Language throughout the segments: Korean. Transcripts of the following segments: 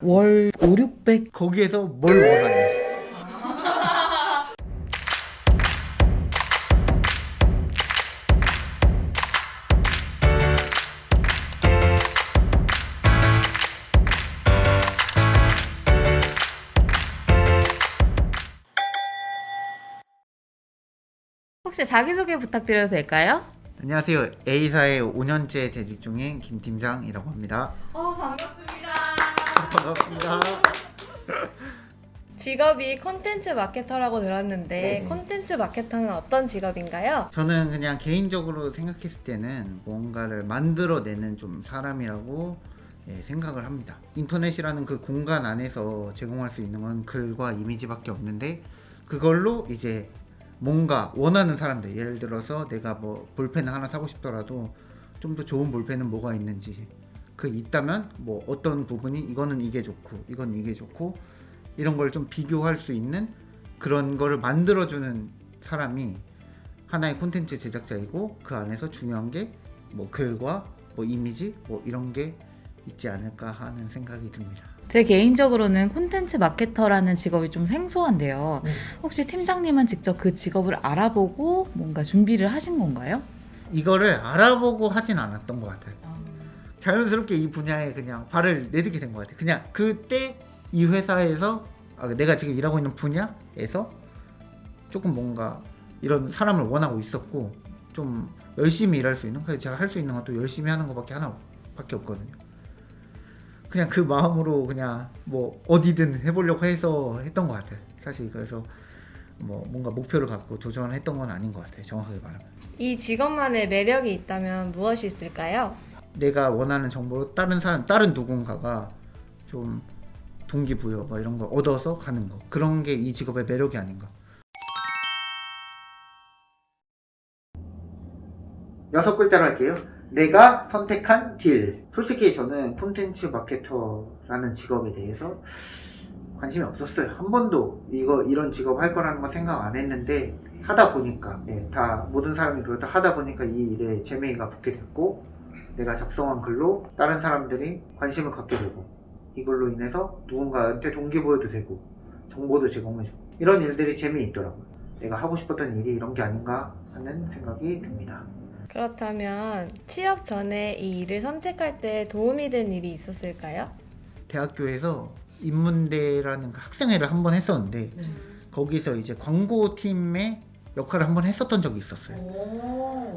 월 5, 600. 거기에서 뭘 원하냐. 혹시 자기소개 부탁드려도 될까요? 안녕하세요. A사에 5년째 재직 중인 김 팀장이라고 합니다. 반갑습니다. 반갑습니다. 직업이 콘텐츠 마케터라고 들었는데 네. 콘텐츠 마케터는 어떤 직업인가요? 저는 그냥 개인적으로 생각했을 때는 뭔가를 만들어내는 좀 사람이라고 생각을 합니다. 인터넷이라는 그 공간 안에서 제공할 수 있는 건 글과 이미지밖에 없는데, 그걸로 이제 뭔가 원하는 사람들, 예를 들어서 내가 뭐 볼펜을 하나 사고 싶더라도 좀 더 좋은 볼펜은 뭐가 있는지, 그 있다면 뭐 어떤 부분이 이거는 이게 좋고 이건 이게 좋고 이런 걸 좀 비교할 수 있는 그런 거를 만들어주는 사람이 하나의 콘텐츠 제작자이고, 그 안에서 중요한 게 뭐 글과 뭐 이미지 뭐 이런 게 있지 않을까 하는 생각이 듭니다. 제 개인적으로는 콘텐츠 마케터라는 직업이 좀 생소한데요. 혹시 팀장님은 직접 그 직업을 알아보고 뭔가 준비를 하신 건가요? 이거를 알아보고 하진 않았던 것 같아요. 자연스럽게 이 분야에 그냥 발을 내딛게 된 것 같아요. 그냥 그때 이 회사에서 내가 지금 일하고 있는 분야에서 조금 뭔가 이런 사람을 원하고 있었고, 좀 열심히 일할 수 있는, 그래서 제가 할 수 있는 건 또 열심히 하는 것밖에 하나밖에 없거든요. 그냥 그 마음으로 그냥 뭐 어디든 해보려고 해서 했던 것 같아요. 사실 그래서 뭐 뭔가 목표를 갖고 도전을 했던 건 아닌 것 같아요. 정확하게 말하면. 이 직업만의 매력이 있다면 무엇이 있을까요? 내가 원하는 정보로 다른 사람, 다른 누군가가 좀 동기부여 뭐 이런 걸 얻어서 가는 거, 그런 게 이 직업의 매력이 아닌가. 6글자로 할게요. 내가 선택한 길. 솔직히 저는 콘텐츠 마케터라는 직업에 대해서 관심이 없었어요. 한 번도 이런 직업 할 거라는 건 생각 안 했는데, 하다 보니까 다 모든 사람이 그렇다 하다 보니까 이 일에 재미가 붙게 됐고, 내가 작성한 글로 다른 사람들이 관심을 갖게 되고, 이걸로 인해서 누군가한테 동기부여도 되고 정보도 제공해주고, 이런 일들이 재미있더라고요. 내가 하고 싶었던 일이 이런 게 아닌가 하는 생각이 듭니다. 그렇다면 취업 전에 이 일을 선택할 때 도움이 된 일이 있었을까요? 대학교에서 인문대라는 그 학생회를 한번 했었는데, 거기서 이제 광고팀의 역할을 한번 했었던 적이 있었어요.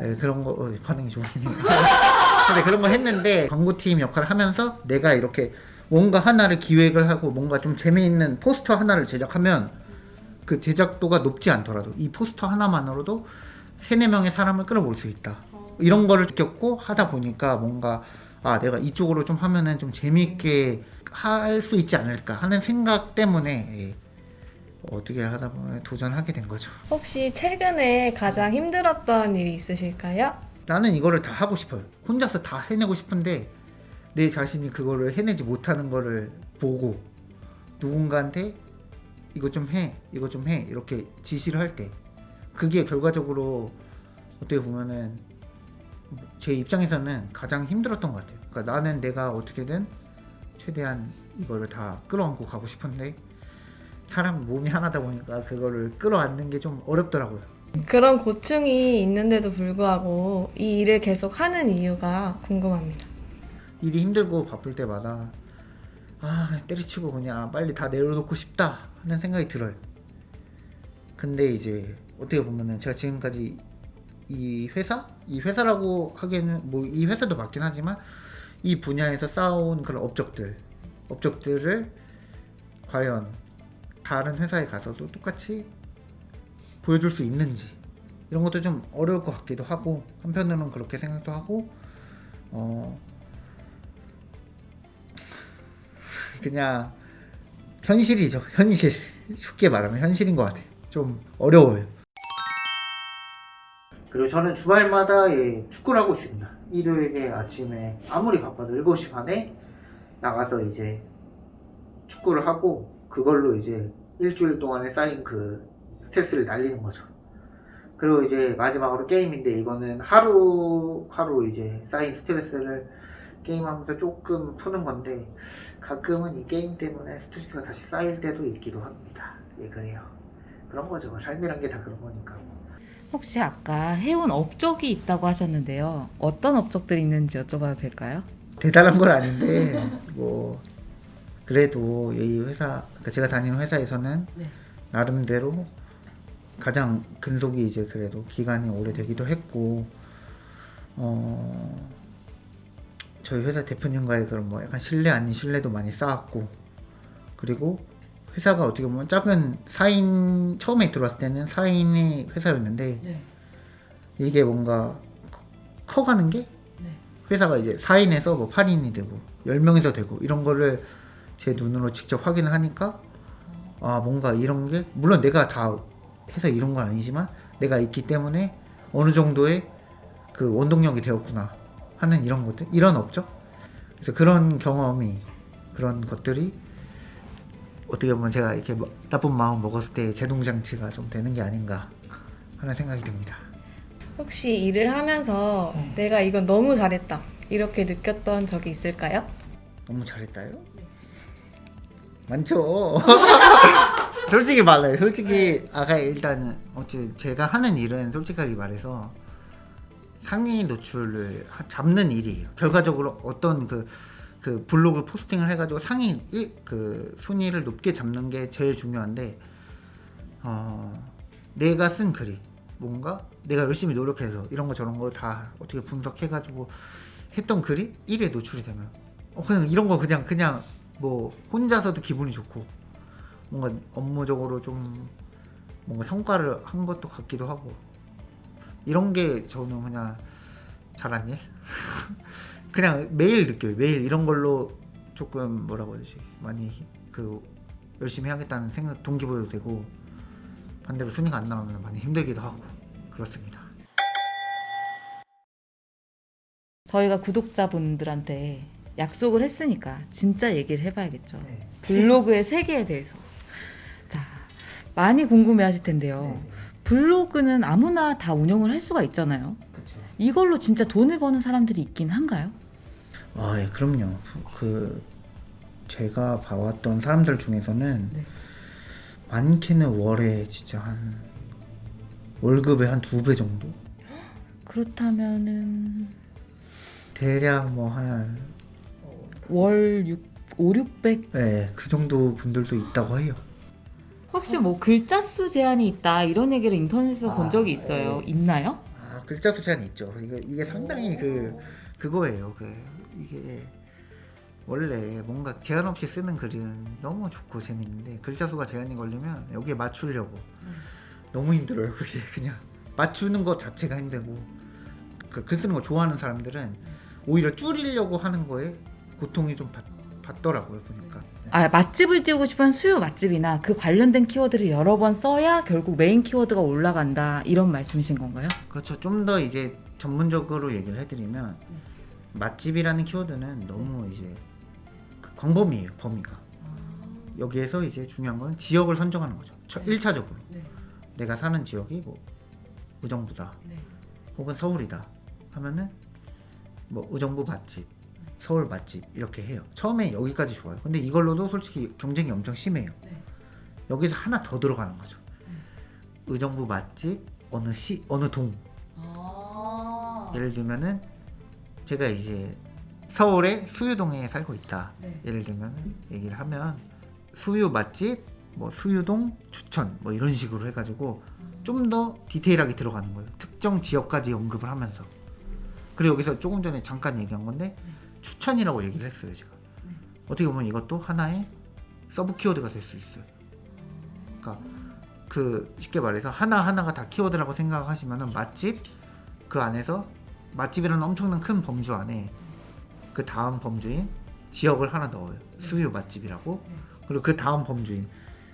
네, 그런 거 반응이 좋으시네요. 근데 그런 거 했는데, 광고팀 역할을 하면서 내가 이렇게 뭔가 하나를 기획을 하고 뭔가 좀 재미있는 포스터 하나를 제작하면 그 제작도가 높지 않더라도 이 포스터 하나만으로도 3, 4명의 사람을 끌어모을 수 있다. 이런 거를 느꼈고, 하다 보니까 뭔가 내가 이쪽으로 좀 하면은 좀 재미있게 할 수 있지 않을까 하는 생각 때문에 어떻게 하다 보면 도전하게 된 거죠. 혹시 최근에 가장 힘들었던 일이 있으실까요? 나는 이거를 다 하고 싶어요. 혼자서 다 해내고 싶은데 내 자신이 그거를 해내지 못하는 거를 보고 누군가한테 이거 좀 해, 이거 좀 해 이렇게 지시를 할 때, 그게 결과적으로 어떻게 보면은 제 입장에서는 가장 힘들었던 것 같아요. 그러니까 나는 내가 어떻게든 최대한 이거를 다 끌어안고 가고 싶은데, 사람 몸이 하나다 보니까 그거를 끌어안는 게 좀 어렵더라고요. 그런 고충이 있는데도 불구하고 이 일을 계속 하는 이유가 궁금합니다. 일이 힘들고 바쁠 때마다 때려치고 그냥 빨리 다 내려놓고 싶다 하는 생각이 들어요. 근데 이제 어떻게 보면은 제가 지금까지 이 회사라고 하기에는 뭐 이 회사도 맞긴 하지만, 이 분야에서 쌓아온 그런 업적들을 과연 다른 회사에 가서도 똑같이 보여줄 수 있는지, 이런 것도 좀 어려울 것 같기도 하고, 한편으로는 그렇게 생각도 하고, 그냥 현실이죠. 현실. 쉽게 말하면 현실인 것 같아요. 좀 어려워요. 그리고 저는 주말마다 축구를 하고 있습니다. 일요일에 아침에 아무리 바빠도 7시 반에 나가서 이제 축구를 하고, 그걸로 이제 일주일 동안에 쌓인 그 스트레스를 날리는 거죠. 그리고 이제 마지막으로 게임인데, 이거는 하루 이제 쌓인 스트레스를 게임하면서 조금 푸는 건데 가끔은 이 게임 때문에 스트레스가 다시 쌓일 때도 있기도 합니다. 예, 그래요. 그런 거죠. 삶이란 게 다 그런 거니까. 혹시 아까 해온 업적이 있다고 하셨는데요. 어떤 업적들이 있는지 여쭤봐도 될까요? 대단한 건 아닌데 뭐 그래도 이 회사, 그러니까 제가 다니는 회사에서는 네. 나름대로 가장 근속이 이제 그래도 기간이 오래되기도 했고, 저희 회사 대표님과의 그런 뭐 약간 신뢰 아닌 신뢰도 많이 쌓았고, 그리고 회사가 어떻게 보면 작은 4인, 처음에 들어왔을 때는 4인의 회사였는데 네. 이게 뭔가 커가는 게 네. 회사가 이제 4인에서 뭐 8인이 되고 10명에서 되고 이런 거를 제 눈으로 직접 확인을 하니까 아, 뭔가 이런 게 물론 내가 다 해서 이런 건 아니지만 내가 있기 때문에 어느 정도의 그 원동력이 되었구나 하는 이런 것들, 이런 업적. 그래서 그런 경험이, 그런 것들이 어떻게 보면 제가 이렇게 나쁜 마음 먹었을 때 제동장치가 좀 되는 게 아닌가 하는 생각이 듭니다. 혹시 일을 하면서 내가 이건 너무 잘했다 이렇게 느꼈던 적이 있을까요? 너무 잘했다요? 많죠. 솔직히 말해요. 솔직히 아까 일단은 어째 제가 하는 일은 솔직하게 말해서 상위 노출을 잡는 일이에요. 결과적으로 어떤 그 블로그 포스팅을 해가지고 상위 그 순위를 높게 잡는 게 제일 중요한데, 내가 쓴 글이 뭔가 내가 열심히 노력해서 이런 거 저런 거 다 어떻게 분석해가지고 했던 글이 1에 노출이 되면 그냥 이런 거 그냥 뭐 혼자서도 기분이 좋고 뭔가 업무적으로 좀 뭔가 성과를 한 것도 같기도 하고, 이런 게 저는 그냥 잘한 일? 그냥 매일 느껴요. 매일 이런 걸로 조금 뭐라고 해야 되지, 많이 그 열심히 하겠다는 생각, 동기부여도 되고, 반대로 순위가 안 나오면 많이 힘들기도 하고 그렇습니다. 저희가 구독자분들한테 약속을 했으니까 진짜 얘기를 해봐야겠죠. 네. 블로그의 세계에 대해서. 자, 많이 궁금해 하실 텐데요. 블로그는 아무나 다 운영을 할 수가 있잖아요. 그렇죠. 이걸로 진짜 돈을 버는 사람들이 있긴 한가요? 아, 예, 그럼요. 그 제가 봐왔던 사람들 중에서는 네. 많게는 월에 진짜 한 월급의 한 2배 정도? 그렇다면은 대략 뭐 한 월 5, 600? 네, 그 정도 분들도 있다고 해요. 혹시 뭐 글자 수 제한이 있다 이런 얘기를 인터넷에서 본 적이 아, 있어요. 네. 있나요? 아, 글자 수 제한 있죠. 이게 상당히 그거예요. 이게 원래 뭔가 제한 없이 쓰는 글은 너무 좋고 재밌는데 글자 수가 제한이 걸리면 여기에 맞추려고 너무 힘들어요. 그게 그냥 맞추는 것 자체가 힘들고, 그 글 쓰는 거 좋아하는 사람들은 오히려 줄이려고 하는 거에 고통이 좀 받더라고요, 보니까. 아, 맛집을 띄우고 싶은 수요 맛집이나 그 관련된 키워드를 여러 번 써야 결국 메인 키워드가 올라간다 이런 말씀이신 건가요? 그렇죠. 좀 더 이제 전문적으로 얘기를 해드리면 맛집이라는 키워드는 너무 이제 그 광범위해요, 범위가. 여기에서 이제 중요한 건 지역을 선정하는 거죠. 1차적으로 내가 사는 지역이 뭐 의정부다 혹은 서울이다 하면은 뭐 의정부 맛집, 서울 맛집 이렇게 해요. 처음에 여기까지 좋아요. 근데 이걸로도 솔직히 경쟁이 엄청 심해요. 여기서 하나 더 들어가는 거죠. 의정부 맛집 어느 시, 어느 동. 예를 들면은 제가 이제 서울의 수유동에 살고 있다. 예를 들면 얘기를 하면 수유 맛집, 뭐 수유동 추천 뭐 이런 식으로 해가지고 좀 더 디테일하게 들어가는 거예요. 특정 지역까지 언급을 하면서. 그리고 여기서 조금 전에 잠깐 얘기한 건데 추천이라고 얘기를 했어요, 제가. 어떻게 보면 이것도 하나의 서브 키워드가 될 수 있어요. 그러니까 그 쉽게 말해서 하나하나가 다 키워드라고 생각하시면은 맛집, 그 안에서 맛집이라는 엄청난 큰 범주 안에 그 다음 범주인 지역을 하나 넣어요. 수유 맛집이라고. 그리고 그 다음 범주인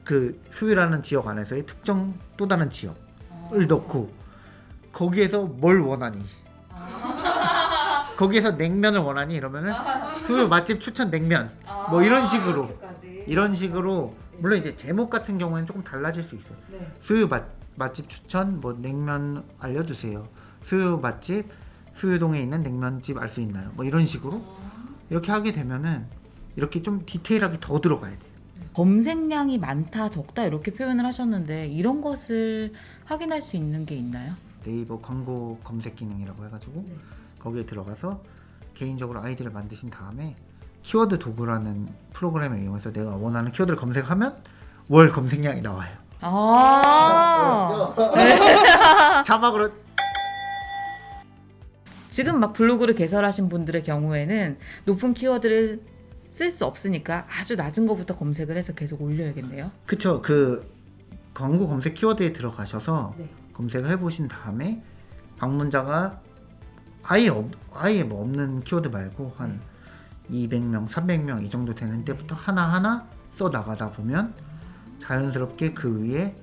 그 수유라는 지역 안에서의 특정 또 다른 지역을 넣고 거기에서 뭘 원하니? 거기에서 냉면을 원하니? 이러면은 수유 맛집 추천 냉면 뭐 이런 식으로 물론 이제 제목 같은 경우에는 조금 달라질 수 있어요. 수유 맛집 추천 뭐 냉면 알려주세요. 수유 맛집 수유동에 있는 냉면집 알 수 있나요? 뭐 이런 식으로 이렇게 하게 되면은 이렇게 좀 디테일하게 더 들어가야 돼요. 검색량이 많다, 적다 이렇게 표현을 하셨는데 이런 것을 확인할 수 있는 게 있나요? 네이버 광고 검색 기능이라고 해가지고 거기에 들어가서 개인적으로 아이디를 만드신 다음에 키워드 도구라는 프로그램을 이용해서 내가 원하는 키워드를 검색하면 월 검색량이 나와요. 아, 자막으로 지금 막 블로그를 개설하신 분들의 경우에는 높은 키워드를 쓸 수 없으니까 아주 낮은 것부터 검색을 해서 계속 올려야겠네요. 그쵸. 그 광고 검색 키워드에 들어가셔서 네. 검색을 해보신 다음에 방문자가 아예 뭐 없는 키워드 말고 한 200명, 300명 이 정도 되는 때부터 하나하나 써 나가다 보면 자연스럽게 그 위에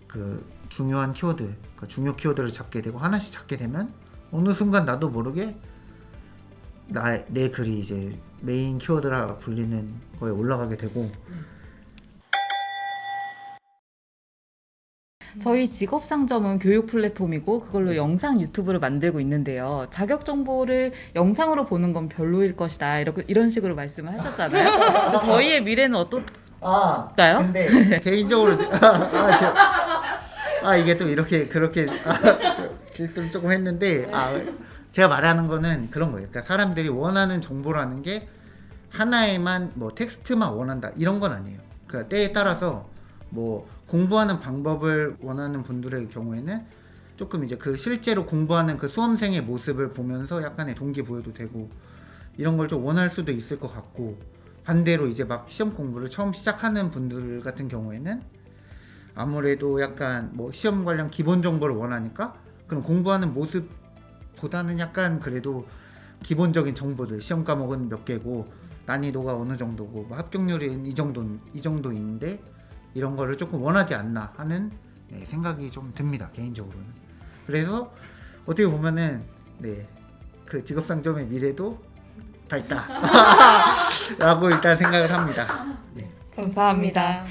그 중요한 키워드, 그 중요 키워드를 잡게 되고 하나씩 잡게 되면 어느 순간 나도 모르게 내 글이 이제 메인 키워드라 불리는 거에 올라가게 되고. 저희 직업상점은 교육 플랫폼이고 그걸로 영상 유튜브를 만들고 있는데요. 자격 정보를 영상으로 보는 건 별로일 것이다. 이런 식으로 말씀을 하셨잖아요. 근데 저희의 미래는 어떨까요? 근데 개인적으로 이게 또 이렇게 그렇게 실수를 조금 했는데 제가 말하는 거는 그런 거예요. 그러니까 사람들이 원하는 정보라는 게 하나에만 뭐 텍스트만 원한다 이런 건 아니에요. 그러니까 때에 따라서 뭐 공부하는 방법을 원하는 분들의 경우에는 조금 이제 그 실제로 공부하는 그 수험생의 모습을 보면서 약간의 동기부여도 되고 이런 걸 좀 원할 수도 있을 것 같고, 반대로 이제 막 시험 공부를 처음 시작하는 분들 같은 경우에는 아무래도 약간 뭐 시험 관련 기본 정보를 원하니까 그럼 공부하는 모습보다는 약간 그래도 기본적인 정보들, 시험 과목은 몇 개고 난이도가 어느 정도고 뭐 합격률은 이 정도인데 이런 거를 조금 원하지 않나 하는 생각이 좀 듭니다, 개인적으로는. 그래서 어떻게 보면은 그 직업상점의 미래도 밝다 라고 일단 생각을 합니다. 감사합니다.